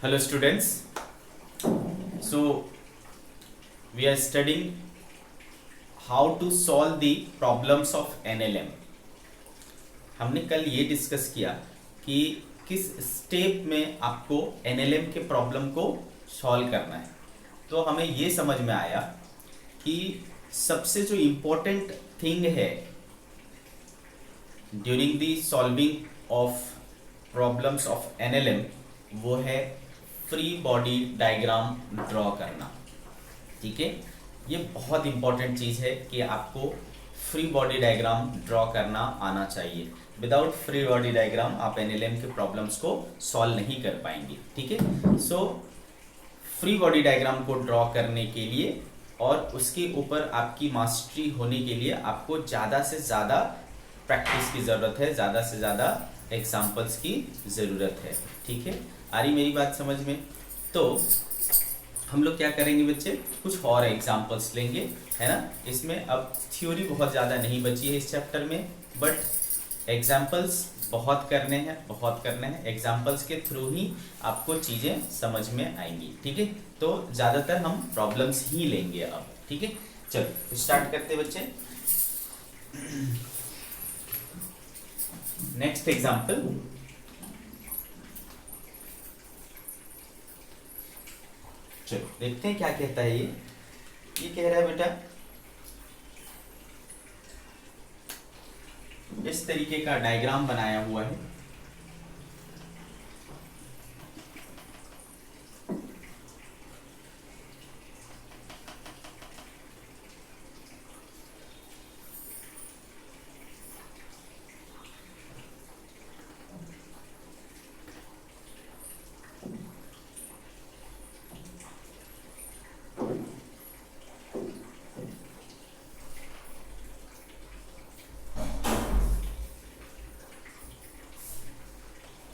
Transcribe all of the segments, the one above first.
Hello students. So we are studying how to solve the problems of NLM. हमने कल ये discuss किया कि किस स्टेप में आपको NLM के प्रॉब्लम को सॉल्व करना है। तो हमें ये समझ में आया कि सबसे जो इम्पोर्टेंट थिंग है during the solving of problems of NLM वो है फ्री बॉडी डायग्राम ड्रॉ करना। ठीक है, ये बहुत इंपॉर्टेंट चीज़ है कि आपको फ्री बॉडी डायग्राम ड्रॉ करना आना चाहिए। विदाउट फ्री बॉडी डायग्राम आप NLM के प्रॉब्लम्स को सॉल्व नहीं कर पाएंगे। ठीक है, सो फ्री बॉडी डायग्राम को ड्रॉ करने के लिए और उसके ऊपर आपकी मास्टरी होने के लिए आपको ज़्यादा से ज़्यादा प्रैक्टिस की ज़रूरत है, ज़्यादा से ज़्यादा एग्जाम्पल्स की ज़रूरत है। ठीक है, आ रही मेरी बात समझ में? तो हम लोग क्या करेंगे बच्चे, कुछ और एग्जाम्पल्स लेंगे, है ना। इसमें अब थ्योरी बहुत ज़्यादा नहीं बची है इस चैप्टर में, बट एग्जाम्पल्स बहुत करने हैं। एग्जाम्पल्स के थ्रू ही आपको चीज़ें समझ में आएंगी। ठीक है, तो ज़्यादातर हम प्रॉब्लम्स ही लेंगे अब। ठीक है, चलो स्टार्ट करते बच्चे। नेक्स्ट एग्जाम्पल, चलो देखते हैं क्या कहता है ये कह रहा है बेटा, इस तरीके का डायग्राम बनाया हुआ है।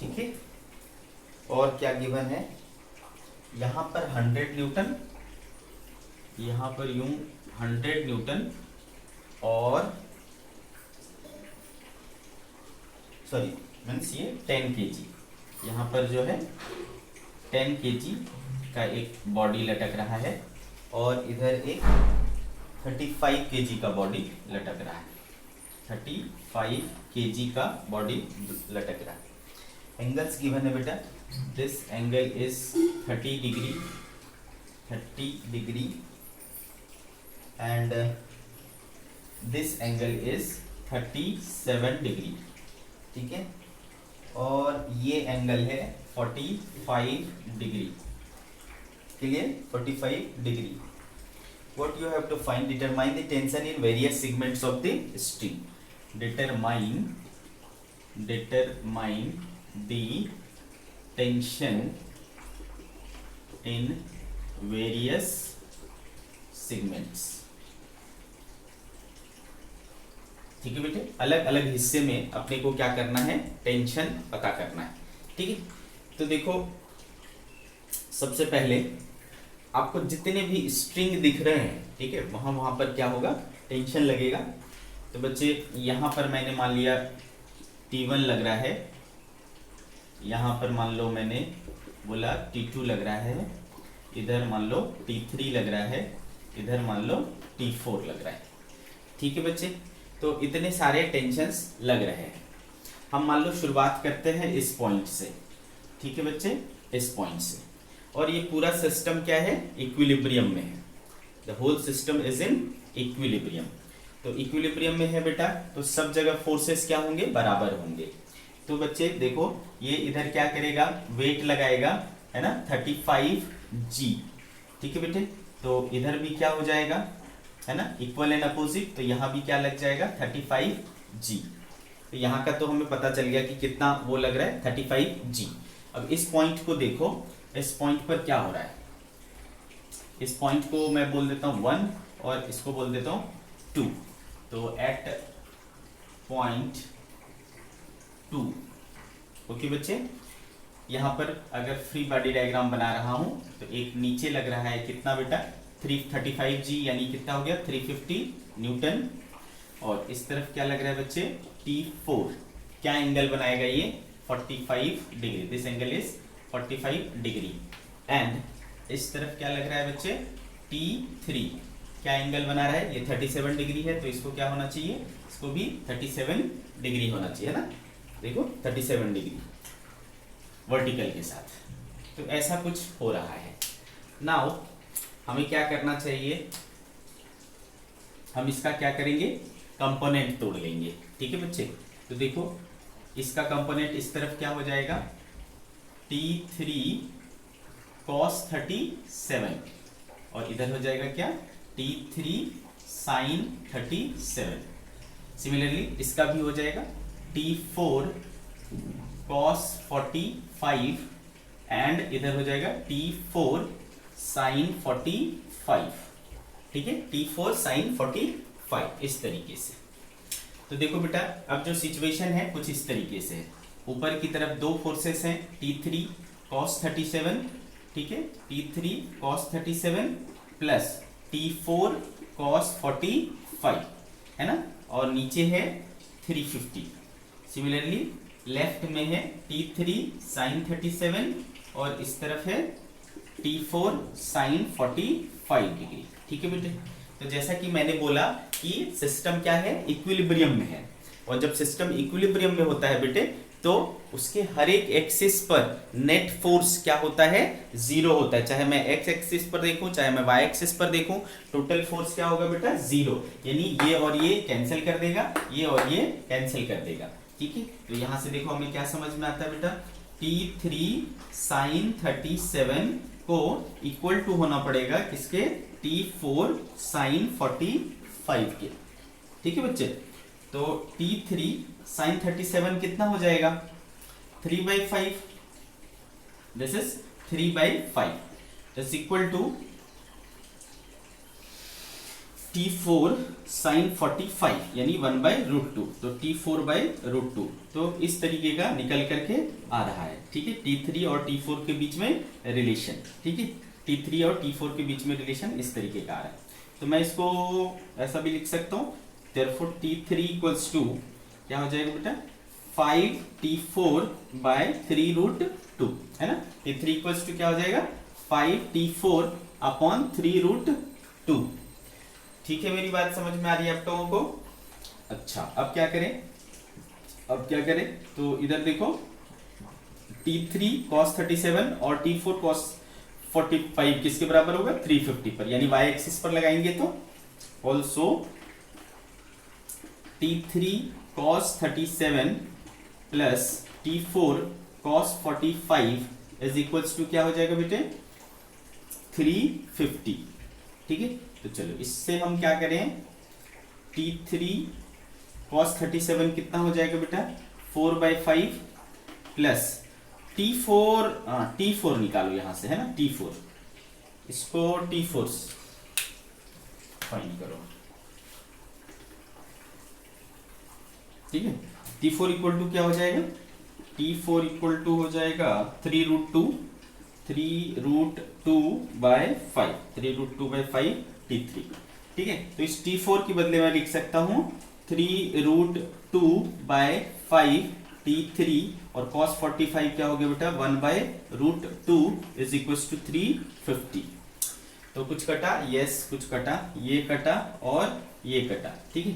ठीक है, और क्या गिवन है यहाँ पर 100 न्यूटन, यहाँ पर यूं 100 न्यूटन और सॉरी मीन्स ये 10 केजी, यहाँ पर जो है 10 केजी का एक बॉडी लटक रहा है और इधर एक 35 केजी का बॉडी लटक रहा है। 35 केजी का बॉडी लटक रहा है। एंगल्स गिवन है बेटा, this angle is 30 degree and this angle is 37 degree. ठीक है, और ये एंगल है 45 degree. Clear, 45 degree. What you have to find, determine the tension in various segments of the string. Determine the tension in various segments. ठीक है बेटे, अलग अलग हिस्से में अपने को क्या करना है, टेंशन पता करना है। ठीक है, तो देखो सबसे पहले आपको जितने भी स्ट्रिंग दिख रहे हैं, ठीक है, वहां पर क्या होगा, टेंशन लगेगा। तो बच्चे यहाँ पर मैंने मान लिया T1 लग रहा है, यहाँ पर मान लो मैंने बोला T2 लग रहा है, इधर मान लो T3 लग रहा है, इधर मान लो T4 लग रहा है। ठीक है बच्चे, तो इतने सारे टेंशन्स लग रहे हैं। हम मान लो शुरुआत करते हैं इस पॉइंट से। ठीक है बच्चे, इस पॉइंट से, और ये पूरा सिस्टम क्या है, इक्विलिब्रियम में है। The whole system is in equilibrium. तो इक्विलिब्रियम में है बेटा, तो सब जगह फोर्सेस क्या होंगे, बराबर होंगे। तो बच्चे देखो ये इधर क्या करेगा, वेट लगाएगा, है ना, 35G। ठीक है बेटे, तो इधर भी क्या हो जाएगा, है ना, इक्वल एंड अपोजिट, तो यहाँ भी क्या लग जाएगा, 35G। तो यहाँ का तो हमें पता चल गया कि कितना वो लग रहा है, 35G। अब इस पॉइंट को देखो, इस पॉइंट पर क्या हो रहा है, इस पॉइंट को मैं बोल देता हूँ 1 और इसको बोल देता हूँ 2। तो एट पॉइंट 2, ओके बच्चे, यहाँ पर अगर फ्री बॉडी डायग्राम बना रहा हूँ तो एक नीचे लग रहा है कितना बेटा, 335G, यानी कितना हो गया, 350 न्यूटन, और इस तरफ क्या लग रहा है बच्चे, T4। क्या एंगल बनाएगा ये, 45 degree. This angle is 45 degree. And इस तरफ क्या लग रहा है बच्चे, T3 क्या एंगल बना रहा है, ये 37 डिग्री है, तो इसको क्या होना चाहिए, इसको भी 37 डिग्री होना चाहिए, है ना। देखो 37 डिग्री वर्टिकल के साथ। तो ऐसा कुछ हो रहा है। नाउ हमें क्या करना चाहिए, हम इसका क्या करेंगे, कंपोनेंट तोड़ लेंगे, ठीक है बच्चे। तो देखो इसका कंपोनेंट इस तरफ क्या हो जाएगा, T3 cos 37 और इधर हो जाएगा क्या, T3 sin 37। सिमिलरली इसका भी हो जाएगा T4 cos 45 एंड इधर हो जाएगा T4 sin 45, ठीक है, T4 sin 45 इस तरीके से। तो देखो बेटा अब जो सिचुएशन है कुछ इस तरीके से है, ऊपर की तरफ दो फोर्सेस हैं, T3 cos 37, ठीक है, T3 cos 37 plus T4 cos 45, है ना, और नीचे है 350। सिमिलरली लेफ्ट में है T3 sin 37 और इस तरफ है T4 sin 45 डिग्री, ठीक है बेटे। तो जैसा कि मैंने बोला कि सिस्टम क्या है, इक्विलिब्रियम में है, और जब सिस्टम इक्विलिब्रियम में होता है बेटे तो उसके हर एक एक्सिस पर नेट फोर्स क्या होता है, जीरो होता है। चाहे मैं एक्स एक्सिस पर देखूं चाहे मैं वाई एक्सिस पर देखूं, टोटल फोर्स क्या होगा बेटा, जीरो, यानी ये और ये कैंसिल कर देगा, ये और ये कैंसिल कर देगा, ठीक है। तो यहां से देखो हमें क्या समझ में आता है बेटा, T3 sin 37 को इक्वल टू होना पड़ेगा किसके, T4 sin 45 के, ठीक है बच्चे। तो T3 sin 37 कितना हो जाएगा, 3/5, this is 3/5 is equal to T4 sin 45 यानी 1/√2, तो T4/√2, तो इस तरीके का निकल करके आ रहा है, ठीक है। T3 और T4 के बीच में रिलेशन, ठीक है, T3 और T4 के बीच में रिलेशन इस तरीके का आ रहा है। तो मैं इसको ऐसा भी लिख सकता हूँ, therefore T3 इक्वल्स टू क्या हो जाएगा बेटा, 5T4/3√2, है ना। T3 इक्वल्स टू क्या हो जाएगा, 5T4/3√2, ठीक है। मेरी बात समझ में आ रही है आप लोगों को। अच्छा अब क्या करें, तो इधर देखो T3 cos 37 और T4 cos 45 किसके बराबर होगा, 350 पर, यानी y एक्सिस पर लगाएंगे तो also T3 cos 37 plus T4 cos 45 is equals to क्या हो जाएगा बेटे, 350, ठीक है। तो चलो इससे हम क्या करें, T3 cos 37 कितना हो जाएगा बेटा, 4/5 प्लस T4 निकालो यहां से, है ना, T4, इसको T4 फाइंड करो, ठीक है। T4 इक्वल टू क्या हो जाएगा, T4 इक्वल टू हो जाएगा 3√2/5, 3√2/5 T3, ठीक है। तो इस T4 के बदले में लिख सकता हूं 3√2/5 T3 और cos 45 क्या हो गया बेटा, 1/√2 इज इक्वल टू 350। तो कुछ कटा, यस कुछ कटा, ये कटा और ये कटा, ठीक है।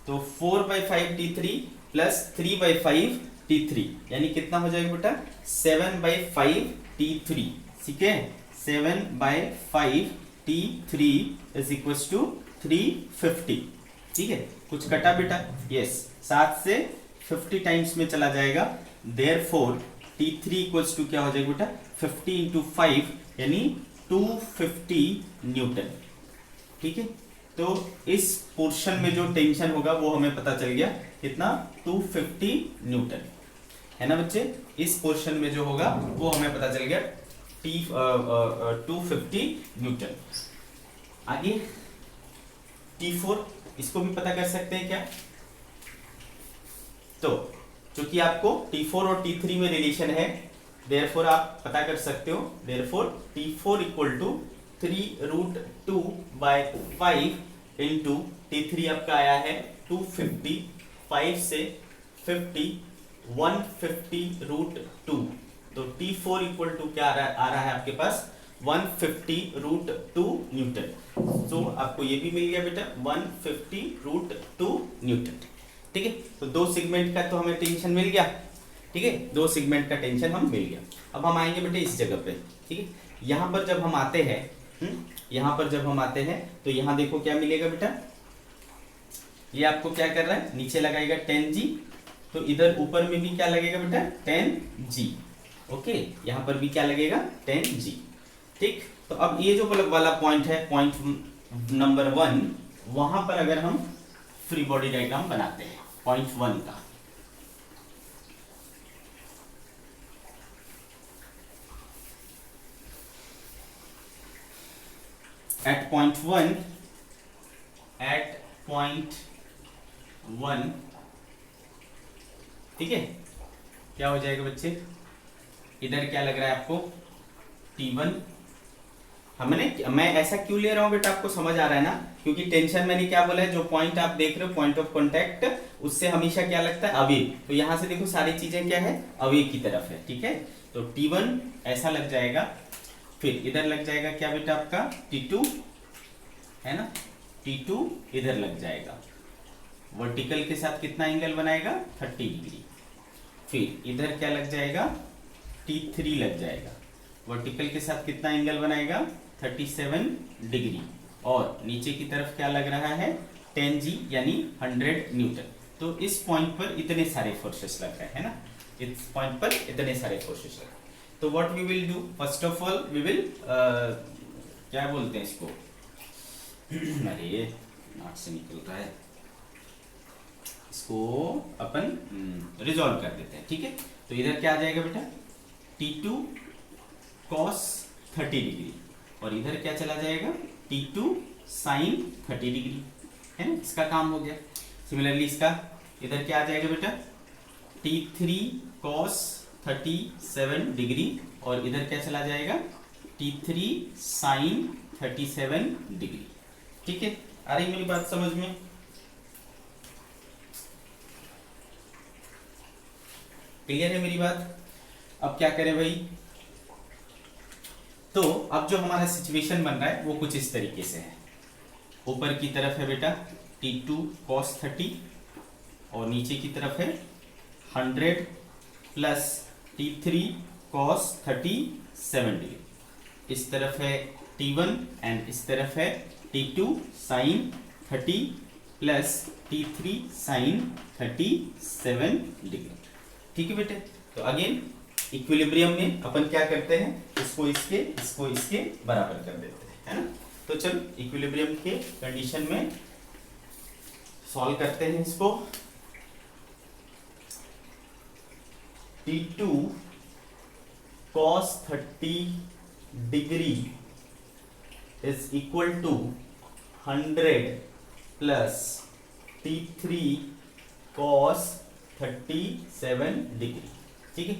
तो 4/5 T3 प्लस 3/5 T3 यानी कितना हो जाएगा बेटा, 7/5 T3, ठीक है, 7/5 T3 इज इक्वल टू 350, ठीक है। कुछ कटा बेटा, यस, 7 से 50 टाइम्स में चला जाएगा, देयरफॉर T3 इक्वल्स टू क्या हो जाएगा बेटा, 50 इंटू 5 यानी 250 न्यूटन, ठीक है। तो इस पोर्शन में जो टेंशन होगा वो हमें पता चल गया कितना, 250 न्यूटन, है ना बच्चे। इस पोर्शन में जो होगा वो हमें पता चल गया 250 न्यूटन। आगे T4 इसको भी पता कर सकते हैं क्या, तो चूंकि आपको T4 और T3 में रिलेशन है, देयरफॉर आप पता कर सकते हो, therefore T4 equal to 3√2/5 into T3 आपका आया है 250, 5 से 50, 150√2 तो T4 इक्वल टू क्या आ रहा है आपके पास 150√2 न्यूटन। तो आपको ये भी मिल गया बेटा 150√2 न्यूटन। ठीक है, तो दो सेगमेंट का तो हमें टेंशन मिल गया। ठीक है, दो सेगमेंट का टेंशन हम मिल गया। अब हम आएंगे बेटा इस जगह पे। ठीक है, यहाँ पर जब हम आते हैं यहाँ पर जब हम आते हैं तो यहाँ देखो क्या मिलेगा बेटा, ये आपको क्या कर रहा है, नीचे लगाएगा 10G, तो इधर ऊपर में भी क्या लगेगा बेटा 10G। ओके, यहाँ पर भी क्या लगेगा 10G। ठीक, तो अब ये जो वाला पॉइंट है, पॉइंट नंबर 1, वहां पर अगर हम फ्री बॉडी डायग्राम बनाते हैं पॉइंट 1 का, एट पॉइंट 1, ठीक है, क्या हो जाएगा बच्चे, इधर क्या लग रहा है आपको T1। मैं ऐसा क्यों ले रहा हूं बेटा, आपको समझ आ रहा है ना, क्योंकि टेंशन मैंने क्या बोला है, जो पॉइंट आप देख रहे हो पॉइंट ऑफ कांटेक्ट, उससे हमेशा क्या लगता है अवे। तो यहां से देखो सारी चीजें क्या है, अवे की तरफ है। ठीक है, तो T1 ऐसा लग जाएगा, फिर इधर लग जाएगा क्या बेटा आपका T2, है ना, T2 इधर लग जाएगा, वर्टिकल के साथ कितना एंगल बनाएगा 30 डिग्री। फिर इधर क्या लग जाएगा T3 लग जाएगा, वर्टिकल के साथ कितना एंगल बनाएगा 37 डिग्री, और नीचे की तरफ क्या लग रहा है 10G यानी 100 न्यूटन। तो इस पॉइंट पर इतने सारे फोर्सेस लग रहे हैं ना, इस पॉइंट पर इतने सारे फोर्सेस लग रहे हैं। तो what we will do, first of all we will क्या बोलते हैं इसको अरे नाक से निकल रहा है, इसको अपन रिजॉल्व कर देते हैं। ठीक है, तो इधर क्या आ जाएगा बेटा T2 cos 30 डिग्री, और इधर क्या चला जाएगा T2 sin 30 डिग्री, है ना, इसका काम हो गया। सिमिलरली इसका इधर क्या आ जाएगा बेटा T3 cos 37 डिग्री, और इधर क्या चला जाएगा T3 sin 37 डिग्री। ठीक है, आ रही मेरी बात समझ में, क्लियर है मेरी बात। अब क्या करें भाई, तो अब जो हमारा सिचुएशन बन रहा है वो कुछ इस तरीके से है, ऊपर की तरफ है बेटा T2 cos 30, और नीचे की तरफ है 100 प्लस T3 cos 37 डिग्री, इस तरफ है T1 एंड इस तरफ है T2 sin 30 plus T3 sin 37 degree. ठीक है बेटे, तो अगेन इक्विलिब्रियम में अपन क्या करते हैं, इसको इसके बराबर कर देते हैं, है ना। तो चलो इक्विलिब्रियम के कंडीशन में सॉल्व करते हैं इसको। T2 cos 30 degree is equal to 100 plus T3 cos 37 degree. ठीक है,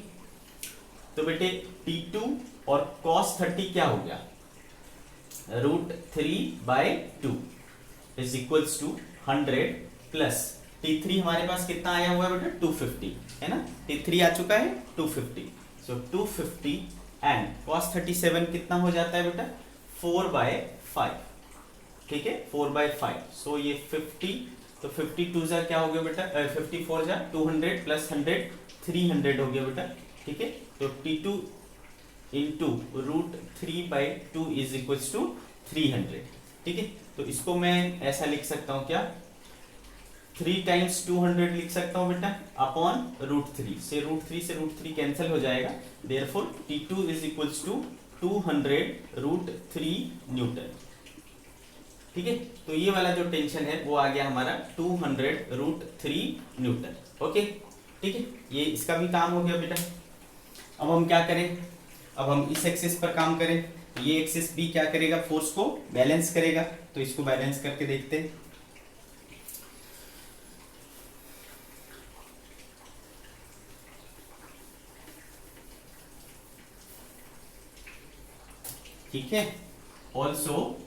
तो बेटे T2 और cos 30 क्या हो गया, √3/2 is equals to 100 plus T3 हमारे पास कितना आया हुआ है बेटा 250, है ना, T3 आ चुका है 250, सो 250 एंड cos 37 कितना हो जाता है बेटा 4/5। ठीक है, 4/5, सो ये 50, तो 52 जा क्या हो गया बेटा 54 जा 200 प्लस 100 300 हो गया बेटा। ठीक है, तो T2 into √3/2 is equals to 300। ठीक है, तो इसको मैं ऐसा लिख सकता हूँ क्या, 3 टाइम्स 200 लिख सकता हूँ बेटा अपॉन √3 से, √3 कैंसिल हो जाएगा, therefore T2 is equals to 200√3 newton. ठीक है, तो ये वाला जो टेंशन है वो आ गया हमारा 200√3 न्यूटन। ओके, ठीक है, ये इसका भी काम हो गया बेटा। अब हम क्या करें, अब हम इस एक्सिस पर काम करें, ये एक्सिस भी क्या करेगा, फोर्स को बैलेंस करेगा, तो इसको बैलेंस करके देखते हैं। ठीक है, also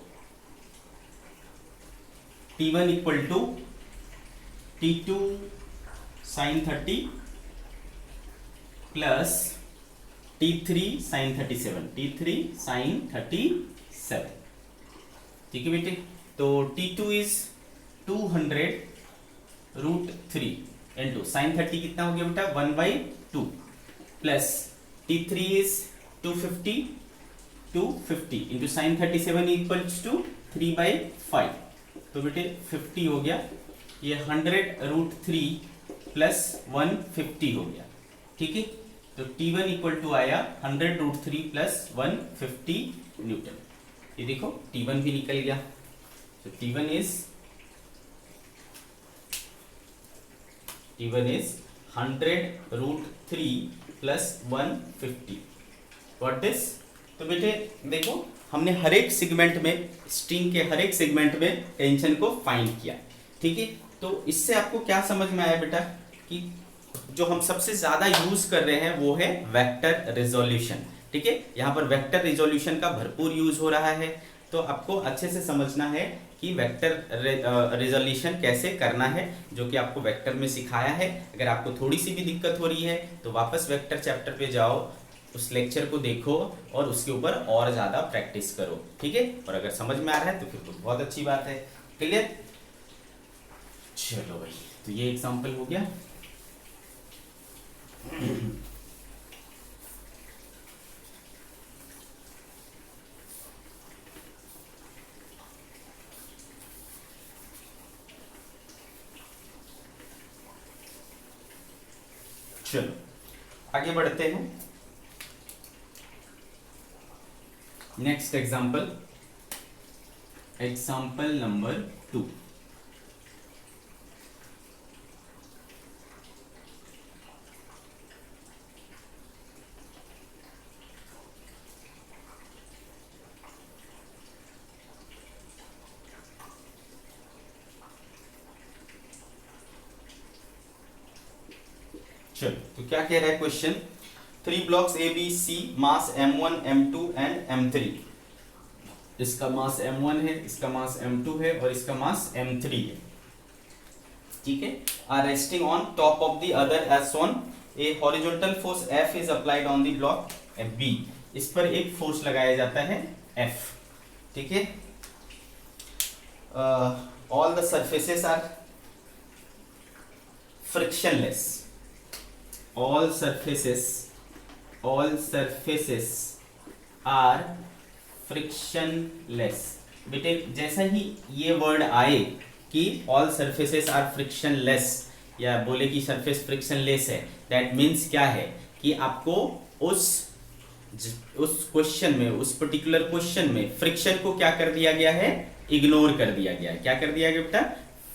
T1 equal to T2 sin 30 plus T3 sin 37, T3 sin 37, ठीक है बेटे। तो T2 इज 200√3 इंटू साइन 30 कितना हो गया बेटा 1/2 plus T3 is 250 into sine 37 equals to 3/5, तो बेटे 50 हो गया, ये 100√3 प्लस 150 हो गया, ठीक है। तो T1 इक्वल टू आया 100√3 प्लस 150 न्यूटन। ये देखो T1 भी निकल गया, तो T1 is 100√3 plus 150 what this. तो बेटे देखो हमने हर एक सेगमेंट में, स्ट्रिंग के हर एक सेगमेंट में टेंशन को फाइंड किया, ठीक है। तो इससे आपको क्या समझ में आया बेटा कि जो हम सबसे ज्यादा यूज कर रहे हैं वो है वेक्टर रिजोल्यूशन, ठीक है। यहाँ पर वेक्टर रिजोल्यूशन का भरपूर यूज हो रहा है, तो आपको अच्छे से समझना है कि वेक्टर रिजोल्यूशन कैसे करना है, जो कि आपको वेक्टर में सिखाया है। अगर आपको थोड़ी सी भी दिक्कत हो रही है तो वापस वेक्टर चैप्टर पे जाओ, उस लेक्चर को देखो और उसके ऊपर और ज़्यादा प्रैक्टिस करो, ठीक है। और अगर समझ में आ रहा है तो फिर तो बहुत अच्छी बात है, क्लियर। चलो भाई, तो ये एग्जाम्पल हो गया। चलो आगे बढ़ते हैं। Next example, example number 2। चलो तो क्या कह रहा है question, 3 blocks A B C, mass m1 m2 and m3। इसका मास m1 है, इसका मास m2 है और इसका मास m3 है, ठीक है। Are resting on top of the other as shown, a horizontal force F is applied on the block B। इस पर एक फोर्स लगाया जाता है F, ठीक है। All the surfaces are frictionless, all surfaces are frictionless। बेटे जैसा ही ये वर्ड आए कि all surfaces are frictionless या बोले कि सरफेस फ्रिक्शनलेस है, दैट मीन्स क्या है कि आपको उस क्वेश्चन में, उस पर्टिकुलर क्वेश्चन में फ्रिक्शन को क्या कर दिया गया है, इग्नोर कर दिया गया है। क्या कर दिया गया बेटा,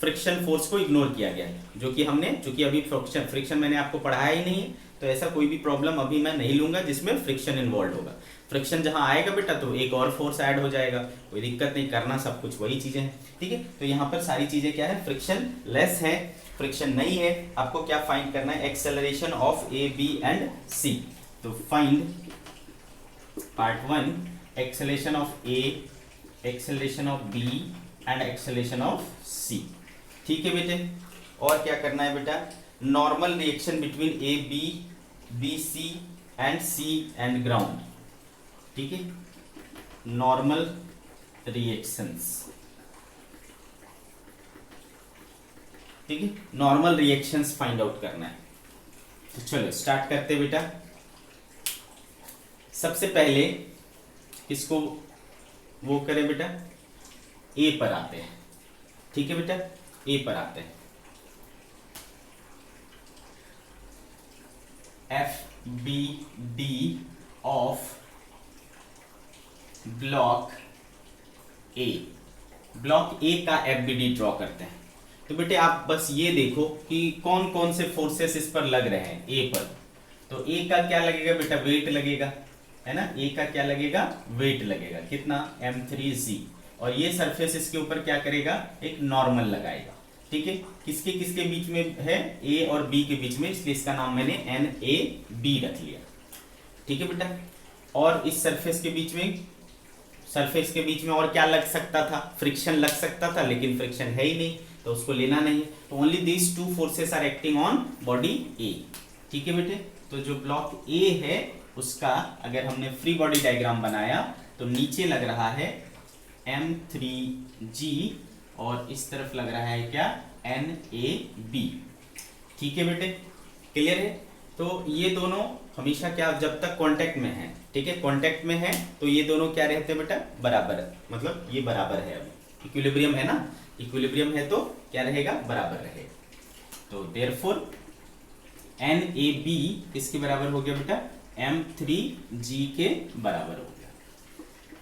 फ्रिक्शन फोर्स को इग्नोर किया गया है, जो कि हमने, चूंकि अभी फ्रिक्शन मैंने आपको पढ़ाया ही नहीं है, तो ऐसा कोई भी प्रॉब्लम अभी मैं नहीं लूंगा जिसमें फ्रिक्शन इन्वॉल्व होगा। फ्रिक्शन जहां आएगा बेटा तो एक और फोर्स ऐड हो जाएगा, कोई दिक्कत नहीं, करना सब कुछ वही चीजें हैं, ठीक है। तो यहाँ पर सारी चीजें क्या है, फ्रिक्शन लेस है, फ्रिक्शन नहीं है। आपको क्या फाइंड करना है, acceleration of A B and C. तो find part 1 acceleration of A, acceleration of B and acceleration of C, ठीक है बेटे। और क्या करना है बेटा, normal reaction between A B, B C and C and ground, ठीक है। नॉर्मल रिएक्शंस, ठीक है, नॉर्मल रिएक्शंस फाइंड आउट करना है। तो चलो स्टार्ट करते बेटा। सबसे पहले किसको वो करें बेटा, ए पर आते हैं, ठीक है बेटा, ए पर आते हैं। F B D of block A, block A का एफ बी डी ड्रॉ करते हैं। तो बेटे आप बस ये देखो कि कौन कौन से फोर्सेस इस पर लग रहे हैं ए पर। तो ए का क्या लगेगा बेटा, वेट लगेगा, है ना। ए का क्या लगेगा, वेट लगेगा, कितना m3z। और ये सरफेस इसके ऊपर क्या करेगा, एक नॉर्मल लगाएगा, ठीक है। किसके किसके बीच में है, ए और बी के बीच में, इसलिए इसका नाम मैंने NAB रख लिया, ठीक है बेटा। और इस सरफेस के बीच में और क्या लग सकता था, फ्रिक्शन लग सकता था, लेकिन फ्रिक्शन है ही नहीं तो उसको लेना नहीं। तो only these two forces are acting on body A, ठीक है बेटे। तो जो ब्लॉक ए है उसका अगर हमने फ्री बॉडी डायग्राम बनाया तो नीचे लग रहा है M3G और इस तरफ लग रहा है क्या NAB। ठीक है बेटे, क्लियर है। तो ये दोनों हमेशा क्या, जब तक कांटेक्ट में है, ठीक है, कांटेक्ट में है तो ये दोनों क्या रहते हैं बेटा, बराबर, मतलब ये बराबर है, अभी इक्विलिब्रियम है ना, इक्विलिब्रियम है तो क्या रहेगा, बराबर रहेगा। तो देयरफॉर NAB किसके बराबर हो गया बेटा, M3G के बराबर हो गया।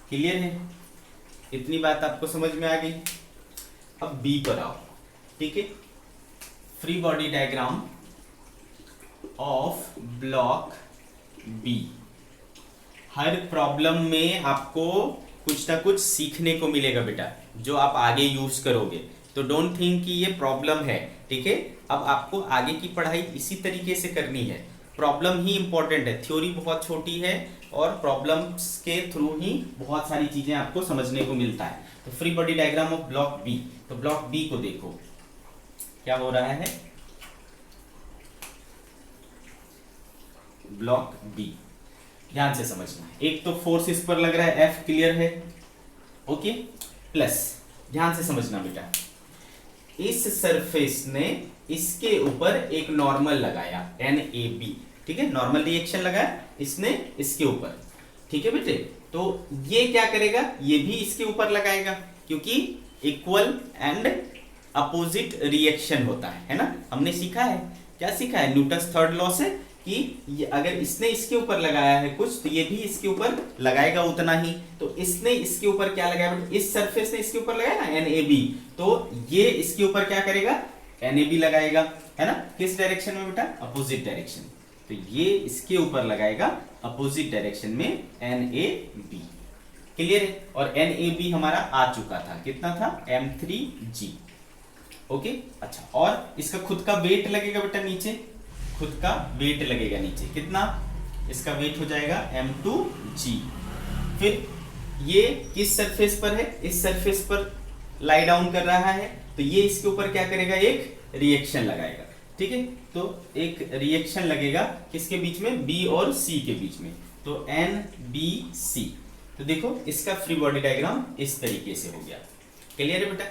क्लियर है, इतनी बात आपको समझ में आ गई। अब बी पर आओ, ठीक है। Free body diagram of block B. हर प्रॉब्लम में आपको कुछ ना कुछ सीखने को मिलेगा बेटा, जो आप आगे यूज करोगे। तो डोंट थिंक कि ये प्रॉब्लम है, ठीक है। अब आपको आगे की पढ़ाई इसी तरीके से करनी है, प्रॉब्लम ही इंपॉर्टेंट है। थ्योरी बहुत छोटी है और प्रॉब्लम्स के थ्रू ही बहुत सारी चीजें आपको समझने को मिलता है। तो free body diagram of block B, तो ब्लॉक बी को देखो क्या हो रहा है। ब्लॉक बी ध्यान से समझना, एक तो फोर्स इस पर लग रहा है F, क्लियर है, ओके। प्लस ध्यान से समझना बेटा, इस सरफेस ने इसके ऊपर एक नॉर्मल लगाया NAB, ठीक है, नॉर्मल रिएक्शन लगाया इसने इसके ऊपर, ठीक है बेटे। तो ये क्या करेगा, ये भी इसके ऊपर लगाएगा, क्योंकि इक्वल एंड अपोजिट रिएक्शन होता है ना। हमने सीखा है, क्या सीखा है, न्यूटन्स थर्ड लॉ से, कि ये अगर इसने इसके ऊपर लगाया है कुछ तो ये भी इसके ऊपर लगाएगा उतना ही। तो इसने इसके ऊपर क्या लगाया, इस सरफेस ने इसके ऊपर लगाया ना NAB, तो ये इसके ऊपर क्या करेगा, NAB लगाएगा, है ना। किस डायरेक्शन में बेटा, अपोजिट डायरेक्शन। तो ये इसके ऊपर लगाएगा अपोजिट डायरेक्शन में NAB, क्लियर है। और NAB हमारा आ चुका था, कितना था, M3G, ओके। अच्छा, और इसका खुद का वेट लगेगा बेटा नीचे, खुद का वेट लगेगा नीचे, कितना, इसका वेट हो जाएगा M2G। फिर ये किस सरफेस पर है, इस सरफेस पर लाई डाउन कर रहा है, तो ये इसके ऊपर क्या करेगा, एक रिएक्शन लगाएगा, ठीक है। तो एक रिएक्शन लगेगा किसके बीच में, B और C के बीच में, तो NBC। तो देखो इसका फ्री बॉडी डायग्राम इस तरीके से हो गया, क्लियर है बेटा।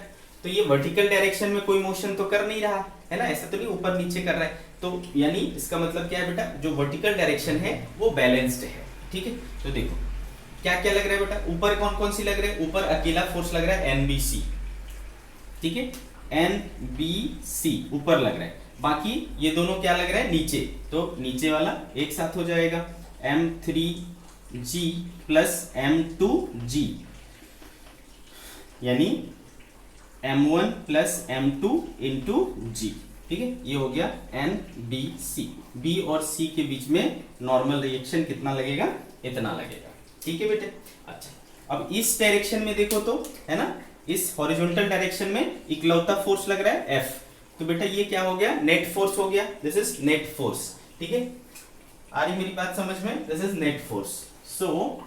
तो ये वर्टिकल डायरेक्शन में कोई मोशन तो कर नहीं रहा है ना, ऐसा तो नहीं ऊपर नीचे कर रहा है, तो यानी इसका मतलब क्या है बेटा, जो वर्टिकल डायरेक्शन है वो बैलेंस्ड है, ठीक है। तो देखो क्या क्या लग रहा है बेटा, ऊपर कौन कौन सी लग रहा है, ऊपर अकेला फोर्स लग रहा है NBC, ठीक है, NBC ऊपर लग रहा है। बाकी ये दोनों क्या लग रहा है, नीचे, तो नीचे वाला एक साथ हो जाएगा M3G प्लस M2G, यानी M1 plus M2 into G, ठीक है। ये हो गया NBC। B और C के बीच में नॉर्मल रिएक्शन कितना लगेगा, इतना लगेगा, ठीक है बेटे। अच्छा, अब इस डायरेक्शन में देखो तो, है ना, इस हॉरिजॉन्टल डायरेक्शन में इकलौता फोर्स लग रहा है F, तो बेटा ये क्या हो गया, नेट फोर्स हो गया, दिस इज नेट फोर्स, ठीक है। आ रही मेरी बात समझ में, this is net force. So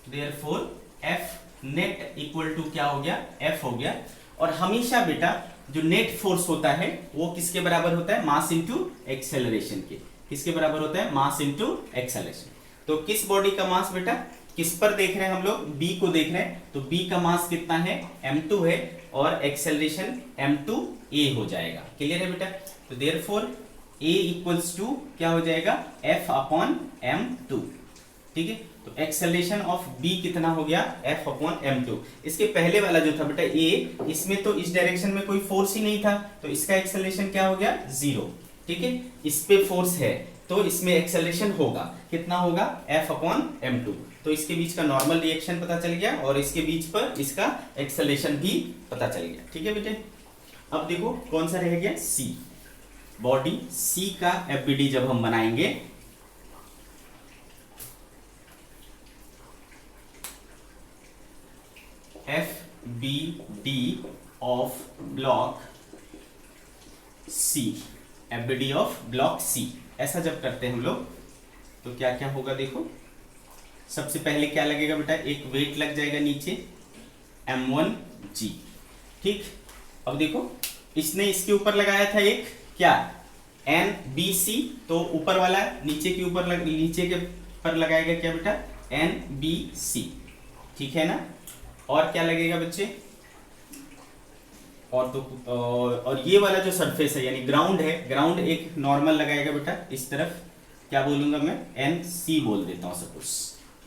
therefore F net equal to क्या हो गया, F हो गया। और हमेशा बेटा जो नेट फोर्स होता है वो किसके बराबर होता है, मास इनटू एक्सेलरेशन के। किसके बराबर होता है, मास इनटू एक्सेलरेशन। तो किस बॉडी का मास बेटा, किस पर देख रहे हैं हम लोग, B को देख रहे हैं, तो B का मास कितना है, M2 है, और एक्सेलरेशन M2A हो जाएगा, क्लियर है बेटा। तो देयरफॉर A इक्वल्स टू क्या हो जाएगा, F अपॉन M2, ठीक है। तो एक्सेलरेशन ऑफ B कितना हो गया, F अपॉन M2। इसके पहले वाला जो था बेटा A, इसमें तो इस डायरेक्शन में कोई फोर्स ही नहीं था, तो इसका एक्सेलरेशन क्या हो गया, 0, ठीक है। इस पे फोर्स है तो इसमें एक्सेलरेशन होगा, कितना होगा, F अपॉन M2। तो इसके बीच का नॉर्मल रिएक्शन पता चल गया और इसके बीच पर इसका एक्सेलरेशन भी पता चल गया, ठीक है बेटे। अब देखो कौन सा रह गया, C, बॉडी C का FBD जब हम बनाएंगे, FBD of block C, FBD of block C, ऐसा जब करते हैं हम लोग तो क्या क्या होगा, देखो सबसे पहले क्या लगेगा बेटा, एक वेट लग जाएगा नीचे M1G, ठीक। अब देखो इसने इसके ऊपर लगाया था एक क्या एन बी सी, तो ऊपर वाला नीचे के ऊपर नीचे के पर लगाएगा क्या बेटा एन बी सी, ठीक है ना। और क्या लगेगा बच्चे, और तो और ये वाला जो सरफेस है यानी ग्राउंड है, ग्राउंड एक नॉर्मल लगाएगा बेटा इस तरफ, क्या बोलूंगा मैं एन सी बोल देता हूं सपोज,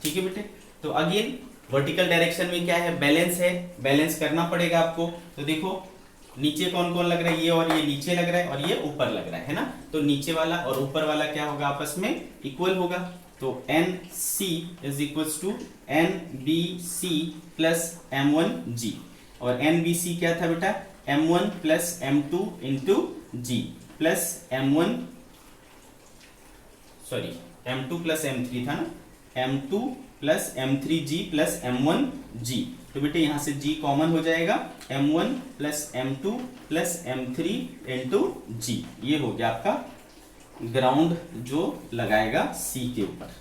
ठीक है बेटे। तो अगेन वर्टिकल डायरेक्शन में क्या है बैलेंस है, बैलेंस करना पड़ेगा आपको। तो देखो नीचे कौन कौन लग रहा है, ये और ये नीचे लग रहा है और ये ऊपर लग रहा है ना, तो नीचे वाला और ऊपर वाला क्या होगा आपस में इक्वल होगा। तो N C is equal to N B C plus M one G, और एन बी सी क्या था बेटा m1 plus m2 into G plus m1 sorry m2 plus m3 था ना, m2 प्लस m3 जी प्लस m1 जी। तो बेटे यहाँ से g कॉमन हो जाएगा, m1 plus m2 plus m3 into जी, ये हो गया आपका ग्राउंड जो लगाएगा c के ऊपर,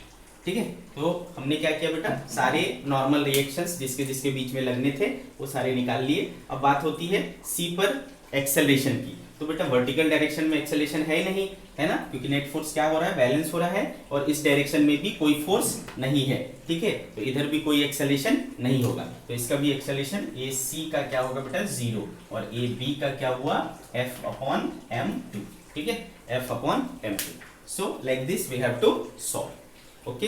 ठीक है। तो हमने क्या किया बेटा सारे नॉर्मल रिएक्शंस जिसके जिसके बीच में लगने थे वो सारे निकाल लिए। अब बात होती है सी पर एक्सेलरेशन की। तो बेटा वर्टिकल डायरेक्शन में एक्सेलरेशन है नहीं, है ना, क्योंकि नेट फोर्स क्या हो रहा है बैलेंस हो रहा है, और इस डायरेक्शन में भी कोई फोर्स नहीं है, ठीक है। तो इधर भी कोई एक्सेलरेशन नहीं होगा, तो इसका भी एक्सेलरेशन ए सी का क्या होगा बेटा 0, और ए बी का क्या हुआ एफ अपॉन m2, ठीक है, F upon m2। So like this we have to solve, okay.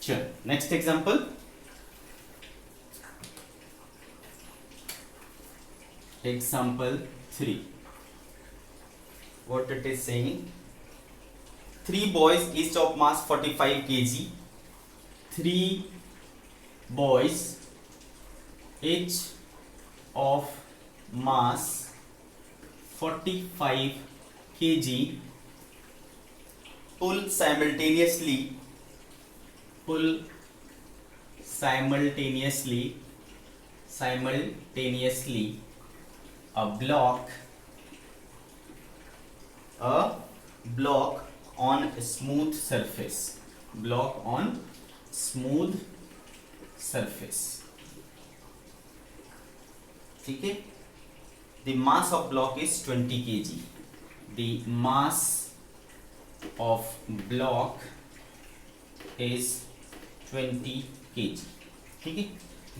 चलो next example, example 3, what it is saying, 3 boys each of mass 45 kg, 3 boys each of mass 45 kg pull simultaneously a block on a smooth surface, ठीक है। the mass of block is 20 kg, the mass of block is 20 kg, ठीक है।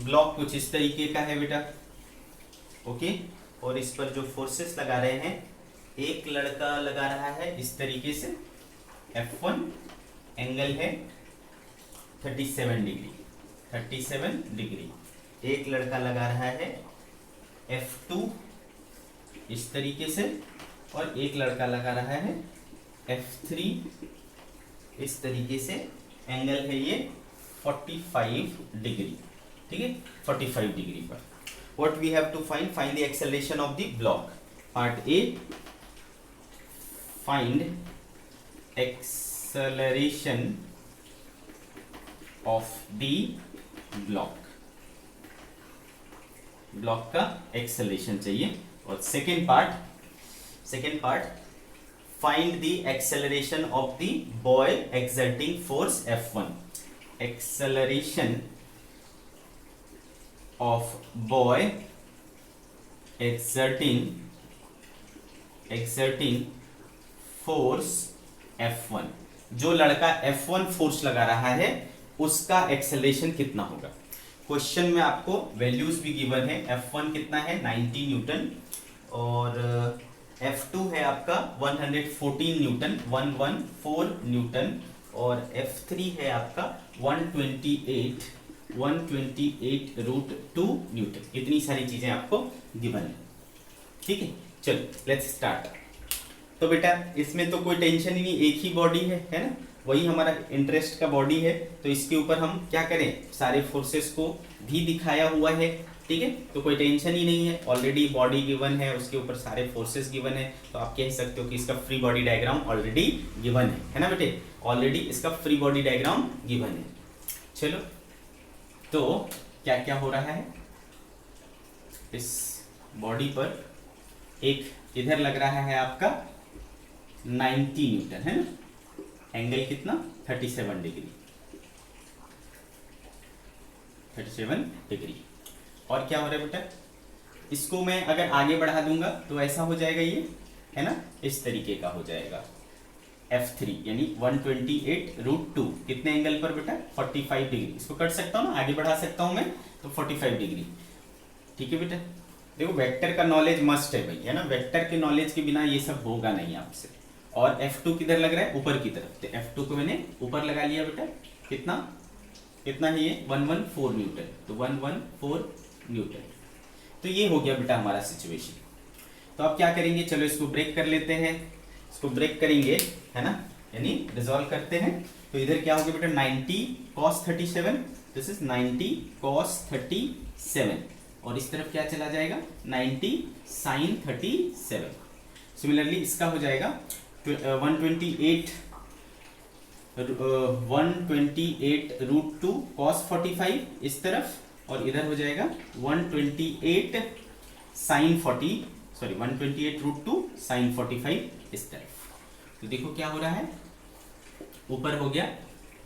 Block कुछ इस तरीके का है बेटा, ओके, और इस पर जो फोर्सेस लगा रहे हैं, एक लड़का लगा रहा है इस तरीके से F1, एंगल है 37 डिग्री, एक लड़का लगा रहा है F2 इस तरीके से, और एक लड़का लगा रहा है F3 इस तरीके से, एंगल है ये 45 डिग्री, ठीक है, 45 डिग्री पर। What we have to find the acceleration of the block. Part A, find acceleration of the block. Block का एक्सेलरेशन चाहिए। और second part find the acceleration of the boy exerting force F1, acceleration of boy exerting force F1, जो लड़का F1 force लगा रहा है उसका acceleration कितना होगा। क्वेश्चन में आपको वैल्यूज भी गिवन है, F1 कितना है 90 न्यूटन, और F2 है आपका 114 न्यूटन, 114 न्यूटन, और F3 है आपका 128√2 न्यूटन। इतनी सारी चीजें आपको गिवन है, ठीक है। चलो लेट्स स्टार्ट। तो बेटा इसमें तो कोई टेंशन ही नहीं, एक ही बॉडी है ना, वही हमारा इंटरेस्ट का बॉडी है, तो इसके ऊपर हम क्या करें, सारे फोर्सेस को भी दिखाया हुआ है, ठीक है। तो कोई टेंशन ही नहीं है, ऑलरेडी बॉडी गिवन है, उसके ऊपर सारे फोर्सेस गिवन है, तो आप कह सकते हो कि इसका free body diagram already given है ना बेटे, ऑलरेडी इसका फ्री बॉडी डायग्राम गिवन है। चलो, तो क्या क्या हो रहा है, इस बॉडी पर एक इधर लग रहा है आपका 90 न्यूटन, है ना, एंगल कितना 37 डिग्री, 37 डिग्री। और क्या हो रहा है बेटा, इसको मैं अगर आगे बढ़ा दूंगा तो ऐसा हो जाएगा ये, है ना, इस तरीके का हो जाएगा F3 यानी 128√2 कितने एंगल पर बेटा 45 डिग्री। इसको कर सकता हूँ ना, आगे बढ़ा सकता हूँ मैं, तो 45 डिग्री, ठीक है बेटा। देखो वेक्टर का नॉलेज मस्ट है भाई, है ना, वेक्टर के नॉलेज के बिना ये सब होगा नहीं आपसे। और F2 किधर लग रहा है, ऊपर की तरफ, तो F2 को मैंने ऊपर लगा लिया बेटा, कितना कितना है ये 114 न्यूटन, तो 114 न्यूटन। तो ये हो गया बेटा हमारा सिचुएशन। तो अब क्या करेंगे, चलो इसको ब्रेक कर लेते हैं, इसको ब्रेक करेंगे, है ना, यानी रिजॉल्व करते हैं। तो इधर क्या हो गया बेटा 90 cos 37, दिस इज 90 cos 37, और इस तरफ क्या चला जाएगा 90 sin 37। सिमिलरली इसका हो जाएगा 128 √2 cos 45 इस तरफ, और इधर हो जाएगा 128 sin 128√2 sin 45 इस तरफ। तो देखो क्या हो रहा है, ऊपर हो गया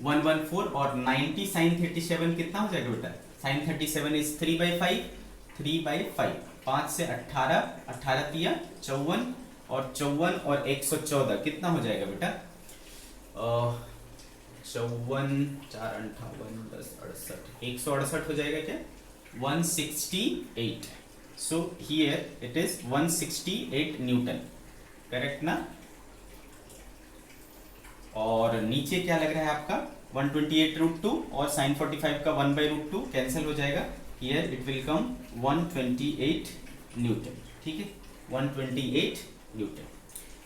114 और 90 sin 37 कितना हो जाएगा बेटा, sin 37 इज 3/5, 3/5, 5 से 18, 18 तिया 54, और 54 और 114 कितना हो जाएगा बेटा, 54 4 58 10 68, 168 हो जाएगा क्या, 168। So here it is 168 Newton, correct ना। और नीचे क्या लग रहा है आपका 128√2 और sin 45 का 1/√2 कैंसिल हो जाएगा, here it will come 128 Newton, ठीक है, 128 न्यूटन।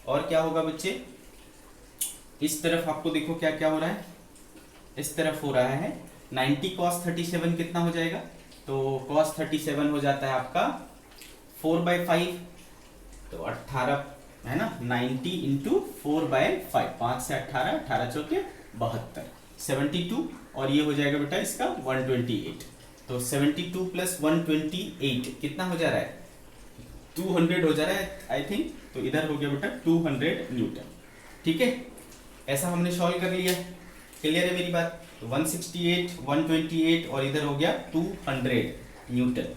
और क्या होगा बच्चे, इस तरफ आपको देखो क्या क्या हो रहा है, इस तरफ हो रहा है 90 cos 37 कितना हो जाएगा, तो cos 37 हो जाता है आपका 4/5, तो 18 है ना, 90 इंटू 4/5, 5 से 18, 18 चौके 72, 72, और ये हो जाएगा बेटा इसका 128, तो 72 प्लस 128 कितना हो जा रहा है 200 हो जा रहा है आई थिंक, तो इधर हो गया बेटा 200 न्यूटन, ठीक है। ऐसा हमने सॉल्व कर लिया, क्लियर है मेरी बात। तो 168 128 और इधर हो गया 200 न्यूटन,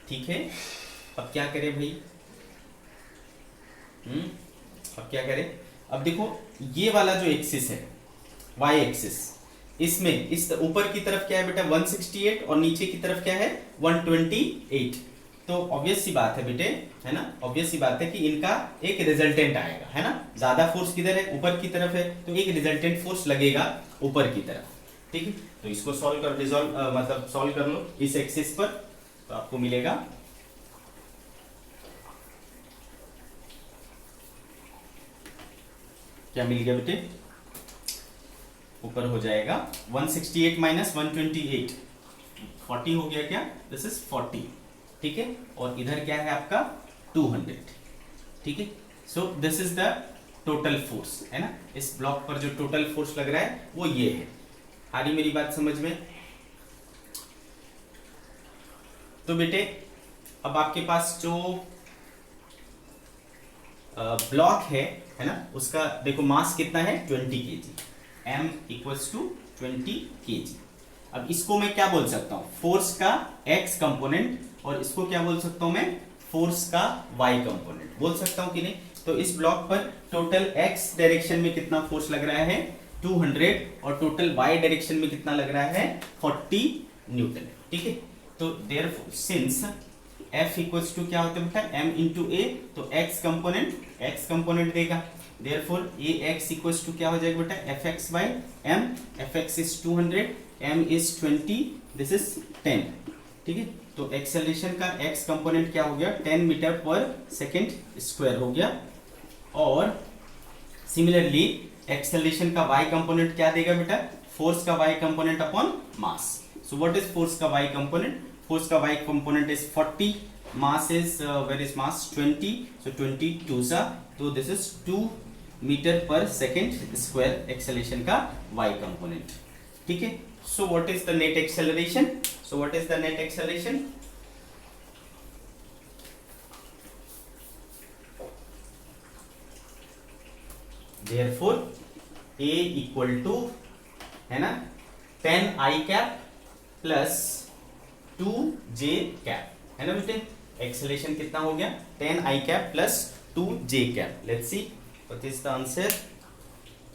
ठीक है। अब क्या करें भाई, अब क्या करें, अब देखो ये वाला जो एक्सिस है y एक्सिस, इसमें इस ऊपर की तरफ क्या है बेटा 168 और नीचे की तरफ क्या है 128, तो ऑब्वियस सी बात है बेटे, है ना, ऑब्वियस सी बात है कि इनका एक रिजल्टेंट आएगा, है ना, ज्यादा फोर्स किधर है ऊपर की तरफ है, तो एक रिजल्टेंट फोर्स लगेगा ऊपर की तरफ, ठीक है। तो इसको सॉल्व कर मतलब सॉल्व कर लो इस एक्सिस पर, तो आपको मिलेगा क्या मिल गया बेटे, ऊपर हो जाएगा 168 माइनस 128, 40 हो गया क्या, दिस इज 40, ठीक है, और इधर क्या है आपका 200, ठीक है। So this is the total force, है ना, इस ब्लॉक पर जो टोटल फोर्स लग रहा है वो ये है। आ रही मेरी बात समझ में। तो बेटे अब आपके पास जो ब्लॉक है ना, उसका देखो मास कितना है 20 kg, m equals to 20 kg। अब इसको मैं क्या बोल सकता हूँ, फोर्स का x कंपोनेंट, और इसको क्या बोल सकता हूँ मैं, फोर्स का y कंपोनेंट बोल सकता हूँ कि नहीं। तो इस ब्लॉक पर टोटल x डायरेक्शन में कितना फोर्स लग रहा है 200, और टोटल y डायरेक्शन में कितना लग रहा है 40 न्यूटन, ठीक है। तो therefore since F equals to क्या होता है बेटा m इंटू a, तो x कंपोनेंट देगा, देयरफॉर ax इक्वल्स टू क्या हो जाएगा बेटा fx by m, fx is 200, m is 20, this is 10, ठीक है। तो एक्सेलरेशन का x कंपोनेंट क्या हो गया 10 मीटर पर सेकेंड स्क्वायर हो गया, और सिमिलरली एक्सेलरेशन का y कंपोनेंट क्या देगा बेटा, फोर्स का y component upon mass. So what is force का y कंपोनेंट, फोर्स का y component is 40, mass is where is mass 20, so 20 2 सा, तो this is 2 metre per second square acceleration का y कंपोनेंट। ठीक है, so what is the net acceleration, so what is the net acceleration, therefore a equal to है ना 10 i cap plus 2j cap, है ना बेटे। एक्सेलरेशन कितना हो गया, 10 i cap plus 2j cap. Let's see what is the answer.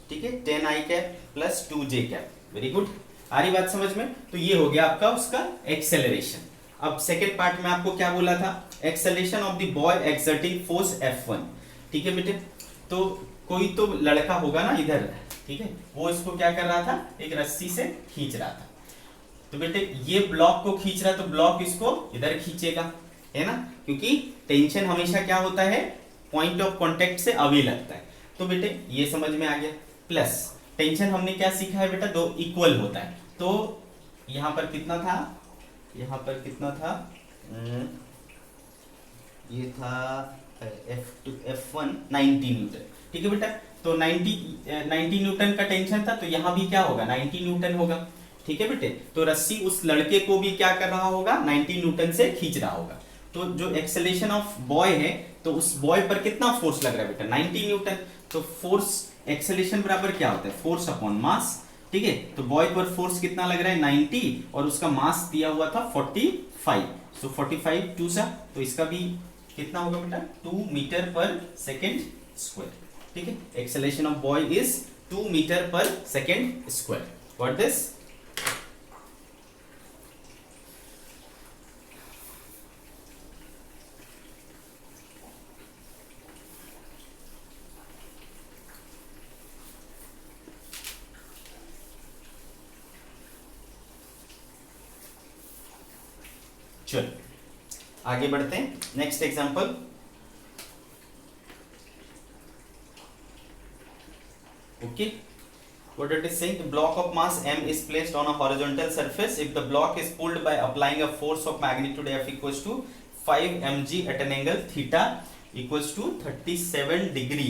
ठीक है, 10 i cap plus 2j cap, very good. आ रही बात समझ में। तो ये हो गया आपका उसका एक्सेलरेशन। अब सेकेंड पार्ट में आपको क्या बोला था, acceleration of the boy exerting force F1। ठीक है बेटे, तो कोई तो लड़का होगा ना इधर, ठीक है, वो इसको क्या कर रहा था, एक रस्सी से खींच रहा था। तो बेटे ये ब्लॉक को खींच रहा है, तो ब्लॉक इसको इधर खींचेगा, है ना, क्योंकि टेंशन हमेशा क्या होता है, पॉइंट ऑफ कांटेक्ट से अवे लगता है। तो बेटे ये समझ में आ गया। प्लस टेंशन हमने क्या सीखा है बेटा, दो इक्वल होता है। तो यहां पर कितना था, यहां पर कितना था, ये था F1 90 न्यूटन। ठीक है बेटा, तो 90 न्यूटन का टेंशन था, तो यहाँ भी क्या होगा, 90 न्यूटन होगा। ठीक है बेटे, तो रस्सी उस लड़के को भी क्या कर रहा होगा, 90 न्यूटन से खींच रहा होगा। तो जो एक्सेलरेशन ऑफ बॉय है, तो उस बॉय पर कितना फोर्स लग रहा है बेटा, 90 न्यूटन। तो फोर्स एक्सेलरेशन बराबर क्या होता है, फोर्स अपॉन मास। ठीक है, तो बॉय पर फोर्स कितना लग रहा है, 90, और उसका मास दिया हुआ था 45। सो 45 2 सा, तो इसका भी कितना होगा बेटा, 2 मीटर पर सेकेंड स्क्वायर। ठीक है, acceleration of boy is 2 metre per second square. What this, चलो आगे बढ़ते हैं। Next example, okay, what it is saying, the block of mass m is placed on a horizontal surface. If the block is pulled by applying a force of magnitude F equals to 5 mg at an angle theta equals to 37 degree.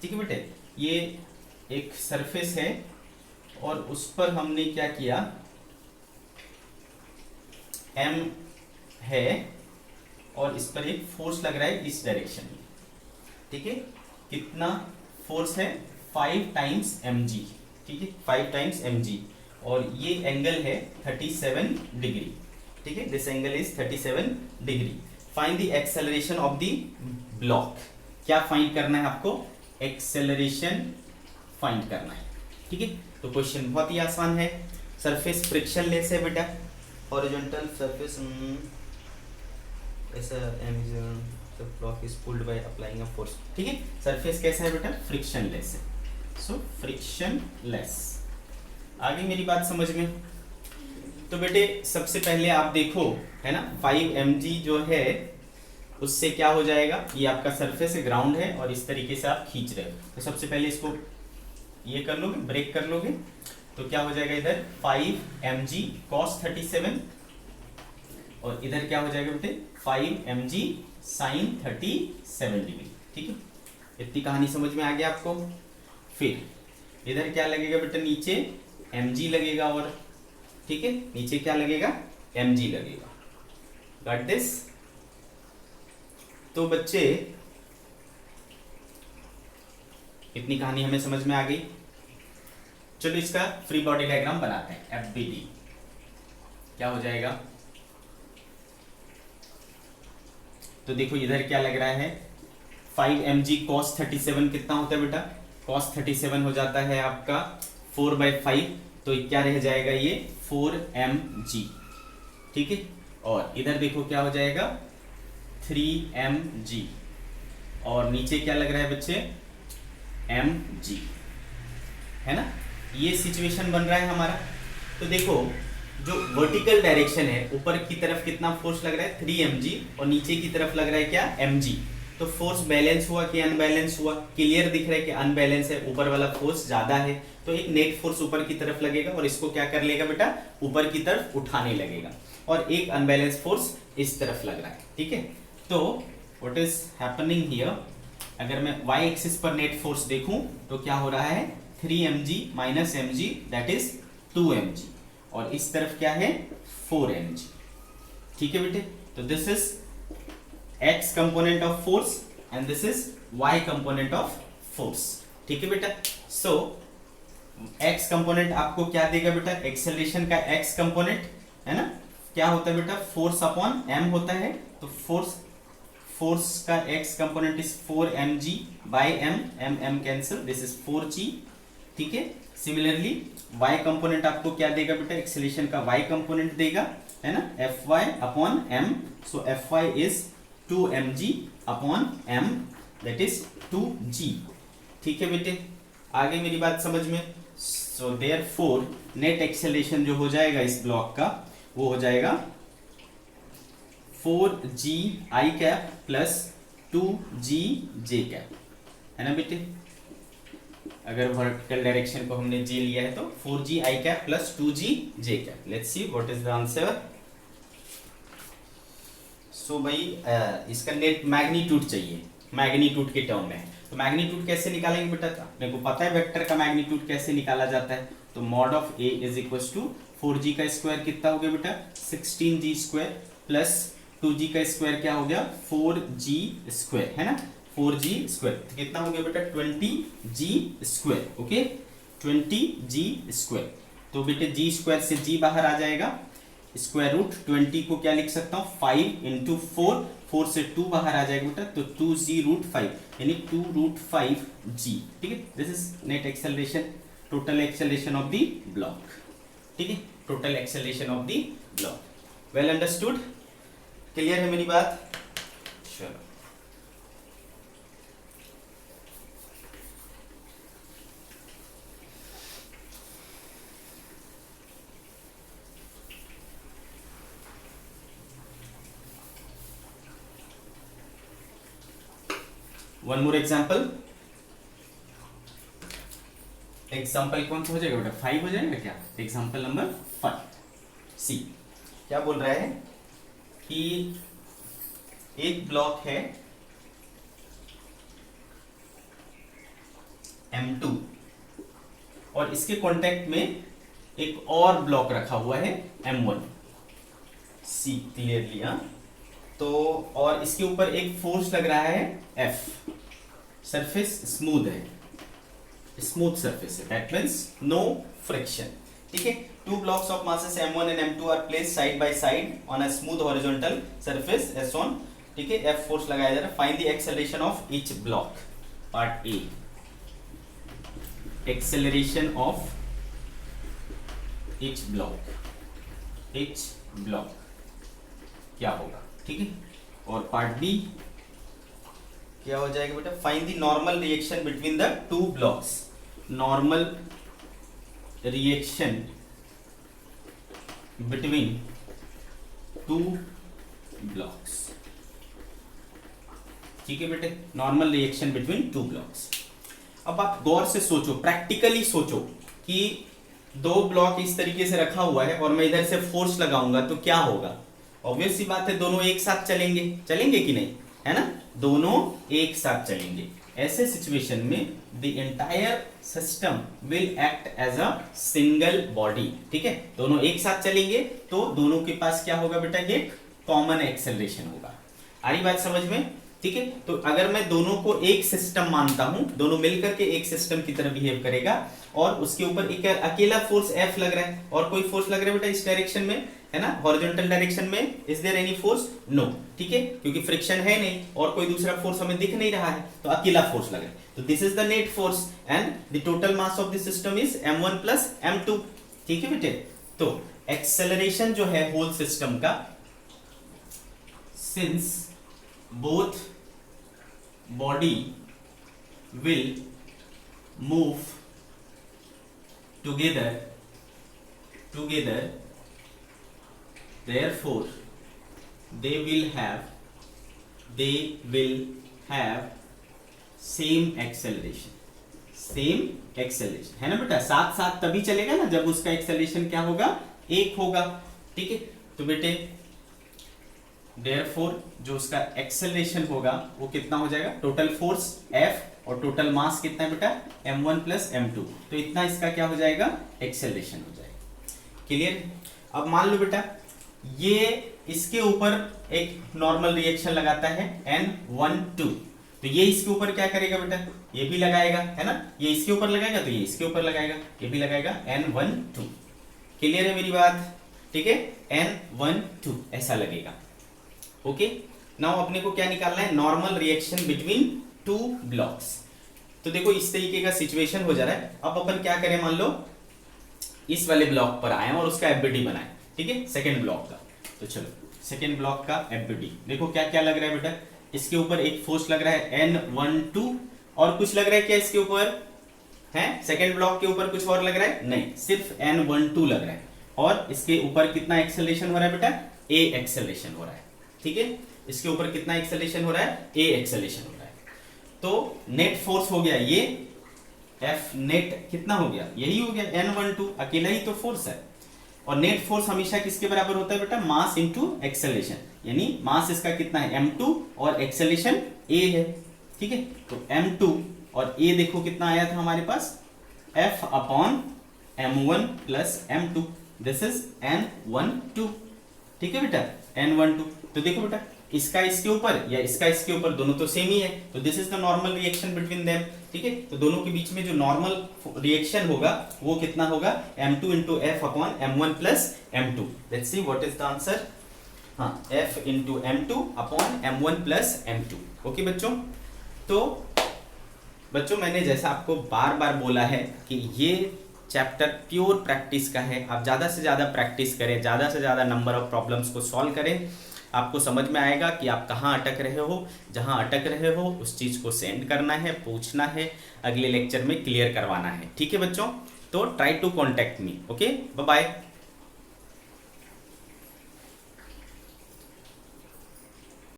ठीक है बेटे, ये एक surface है और उस पर हमने क्या किया, m है और इस पर एक फोर्स लग रहा है इस डायरेक्शन में। ठीक है, कितना फोर्स है, 5 टाइम्स mg। ठीक है, 5 टाइम्स mg, और ये एंगल है 37 डिग्री। ठीक है, this angle is 37 degree. Find the acceleration of the block. क्या फाइंड करना है आपको, एक्सेलरेशन फाइंड करना है। ठीक है, तो क्वेश्चन बहुत ही आसान है। सरफेस फ्रिक्शन लेस है बेटा, हॉरिजॉन्टल सरफेस ऐसा the block is pulled by applying a force। ठीक है, सरफेस कैसा है बेटा, फ्रिक्शन लेस है, सो फ्रिक्शन लेस। आगे मेरी बात समझ में। तो बेटे सबसे पहले आप देखो, है ना, 5 mg जो है उससे क्या हो जाएगा, ये आपका सरफेस है, ग्राउंड है, और इस तरीके से आप खींच रहे हो। तो सबसे पहले इसको ये कर लोगे, ब्रेक कर लोगे, तो क्या हो जाएगा, इधर 5 mg cos 37, और इधर क्या हो जाएगा बेटे, 5 mg sin 37 डिग्री। ठीक है, इतनी कहानी समझ में आ गया आपको। फिर इधर क्या लगेगा बेटा, नीचे mg लगेगा, और ठीक है, नीचे क्या लगेगा, mg लगेगा। Got this. तो बच्चे इतनी कहानी हमें समझ में आ गई। चलो इसका फ्री बॉडी डायग्राम बनाते हैं, FBD। क्या हो जाएगा, तो देखो इधर क्या लग रहा है, 5 mg cos 37 कितना होता है बेटा, cos 37 हो जाता है आपका 4/5, तो क्या रह जाएगा, ये 4 mg। ठीक है, और इधर देखो क्या हो जाएगा, 3 mg, और नीचे क्या लग रहा है बच्चे, mg, है ना। ये सिचुएशन बन रहा है हमारा। तो देखो जो वर्टिकल डायरेक्शन है, ऊपर की तरफ कितना फोर्स लग रहा है, 3 mg, और नीचे की तरफ लग रहा है क्या, mg। तो फोर्स बैलेंस हुआ कि अनबैलेंस हुआ? क्लियर दिख रहा है कि अनबैलेंस है, ऊपर वाला फोर्स ज्यादा है, तो एक नेट फोर्स ऊपर की तरफ लगेगा और इसको क्या कर लेगा बेटा, ऊपर की तरफ उठाने लगेगा, और एक अनबैलेंस फोर्स इस तरफ लग रहा है। ठीक है, तो व्हाट इज हैपनिंग हियर, अगर मैं y एक्सिस पर नेट फोर्स देखूं तो क्या हो रहा है, 3 mg minus mg that is 2 mg, और इस तरफ क्या है, 4 mg। ठीक है बेटे, तो this is x component of force and this is y component of force. ठीक है बेटा, सो x कंपोनेंट आपको क्या देगा बेटा, एक्सेलरेशन का x कंपोनेंट है ना, क्या होता है बेटा, फोर्स अपॉन m होता है, तो फोर्स का x component is 4 mg by m cancel, this is 4g। ठीक है, सिमिलरली y कंपोनेंट आपको क्या देगा बेटा, एक्सेलरेशन का y कंपोनेंट देगा, है ना, fy upon m, so fy is 2 mg upon m that is 2g। ठीक है बेटे, आगे मेरी बात समझ में, सो देयरफॉर नेट एक्सेलरेशन जो हो जाएगा इस ब्लॉक का, वो हो जाएगा 4g i cap plus 2g j cap, है ना बेटे, अगर वर्टिकल डायरेक्शन को हमने j लिया है तो 4g i cap plus 2g j cap. Let's see what is the answer. So भाई इसका नेट मैग्नीट्यूड चाहिए, मैग्नीट्यूड के टर्म में, तो मैग्नीट्यूड कैसे निकालेंगे बेटा, अपने को पता है वेक्टर का मैग्नीट्यूड कैसे निकाला जाता है, तो mod of a is equal to 4g का स्क्वायर कितना हो गया बेटा, 16g स्क्वायर प्लस 2g का स्क्वायर क्या हो गया, 4g स्क्वायर, है ना, 4g स्क्वायर तो कितना हो गया बेटा, 20g square. Okay, 20g square, तो बेटे g स्क्वायर से g बाहर आ जाएगा, स्क्वायर रूट 20 को क्या लिख सकता हूँ, 5 इंटू 4 से 2 बाहर आ जाएगा बेटा, तो 2g रूट 5 यानी 2 रूट 5g। ठीक है, this is net acceleration, total acceleration of the block. ठीक है, total acceleration of the block. Well understood, clear है मेरी बात? चलो, वन मोर एग्जाम्पल। एग्जाम्पल कौन सा हो जाएगा बेटा, 5 हो जाएगा क्या, एग्जाम्पल नंबर 5 सी। क्या बोल रहा है कि एक ब्लॉक है M2 और इसके कांटेक्ट में एक और ब्लॉक रखा हुआ है M1, सी क्लियरली, हाँ, तो और इसके ऊपर एक फोर्स लग रहा है F, सरफेस स्मूथ है, स्मूथ सरफेस है, दैट मींस नो फ्रिक्शन। ठीक है, two blocks of masses M1 and M2 are placed side by side on a smooth horizontal surface as shown. ठीक है, F फोर्स लगाया जा रहा है, find the acceleration of each block. Part A, acceleration of each block क्या होगा। ठीक है, और पार्ट बी क्या हो जाएगा बेटा, find the normal reaction between the two blocks, normal reaction between two blocks. ठीक है बेटे, normal reaction between two blocks. अब आप गौर से सोचो, प्रैक्टिकली सोचो कि दो ब्लॉक इस तरीके से रखा हुआ है और मैं इधर से फोर्स लगाऊंगा तो क्या होगा। ऑब्वियस सी बात है, दोनों एक साथ चलेंगे कि नहीं, है ना, दोनों एक साथ चलेंगे। ऐसे सिचुएशन में the entire system will act as a single body. ठीक है, दोनों एक साथ चलेंगे तो दोनों के पास क्या होगा बेटा, ये कॉमन एक्सेलरेशन होगा। आ रही बात समझ में? ठीक है, तो अगर मैं दोनों को एक सिस्टम मानता हूं, दोनों मिलकर के एक सिस्टम की तरह बिहेव करेगा और उसके ऊपर एक अकेला फोर्स F लग रहा है और कोई फोर्स लग रहा है बेटा इस डायरेक्शन में, है ना, हॉरिजॉन्टल डायरेक्शन में, is there any force? No. ठीक है, क्योंकि फ्रिक्शन है नहीं और कोई दूसरा फोर्स हमें दिख नहीं रहा है, तो अकेला फोर्स लग रहा है, तो this is the net force and the total mass of the system is m1 plus m2। ठीक है बेटे, तो एक्सेलरेशन जो है होल सिस्टम का, since both body will move together therefore they will have same acceleration, same acceleration है ना बेटा, साथ साथ तभी चलेगा ना जब उसका एक्सेलरेशन क्या होगा, एक होगा। ठीक है, तो बेटे देयरफॉर जो उसका एक्सेलरेशन होगा वो कितना हो जाएगा, टोटल फोर्स F और टोटल मास कितना है बेटा, m1 प्लस m2, तो इतना इसका क्या हो जाएगा, एक्सेलरेशन हो जाएगा। क्लियर। अब मान लो बेटा ये इसके ऊपर एक नॉर्मल रिएक्शन लगाता है N12, तो ये इसके ऊपर क्या करेगा बेटा, ये भी लगाएगा है ना, ये इसके ऊपर लगाएगा तो ये इसके ऊपर लगाएगा, ये भी लगाएगा N12। क्लियर है मेरी बात, ठीक है, N12 ऐसा लगेगा। ओके, नाउ अपने को क्या निकालना है, normal reaction between two blocks. तो देखो इस तरीके का सिचुएशन हो जा रहा है। अब अपन क्या करें, मान लो इस वाले ब्लॉक पर आए और उसका एफबीडी बनाए, ठीक है, सेकेंड ब्लॉक का। तो चलो सेकेंड ब्लॉक का एफबीडी देखो क्या क्या लग रहा है बेटा, इसके ऊपर एक फोर्स लग रहा है N12 और कुछ लग रहा है क्या इसके ऊपर है, सेकेंड ब्लॉक के ऊपर कुछ और लग रहा है, नहीं सिर्फ N12 लग रहा है। और इसके ऊपर कितना एक्सेलरेशन हो रहा है बेटा, A एक्सेलरेशन हो रहा है। ठीक है, इसके ऊपर कितना एक्सेलरेशन हो रहा है, A एक्सेलरेशन हो रहा है। तो नेट फोर्स हो गया ये F नेट कितना हो गया, यही हो गया N12, अकेला ही तो फोर्स है। और नेट फोर्स हमेशा किसके बराबर होता है बेटा, मास इंटू एक्सेलरेशन, यानी मास इसका कितना है m2 और एक्सेलरेशन a है। ठीक है, तो m2 और a देखो कितना आया था हमारे पास, F upon m1 plus m2, this is N12। ठीक है बेटा, N12। तो देखो बेटा इसका इसके ऊपर या इसका इसके ऊपर दोनों तो सेम ही है, तो this is the normal reaction between them. ठीक है, तो दोनों के बीच में जो नॉर्मल रिएक्शन होगा वो कितना होगा, m2 into F upon m1 plus m2। Let's see what is the answer, हाँ f into m2 upon m1 plus m2। Okay बच्चों, तो बच्चों मैंने जैसा आपको बार बार बोला है कि ये चैप्टर प्योर प्रैक्टिस का है, आप ज़्यादा से ज़्यादा प्रैक्टिस करें, ज़्यादा से ज़्यादा नंबर ऑफ प्रॉब्लम्स को सॉल्व करें, आपको समझ में आएगा कि आप कहाँ अटक रहे हो। जहाँ अटक रहे हो उस चीज़ को सेंड करना है, पूछना है, अगले लेक्चर में क्लियर करवाना है। ठीक है बच्चों, तो try to contact me. Okay, bye bye.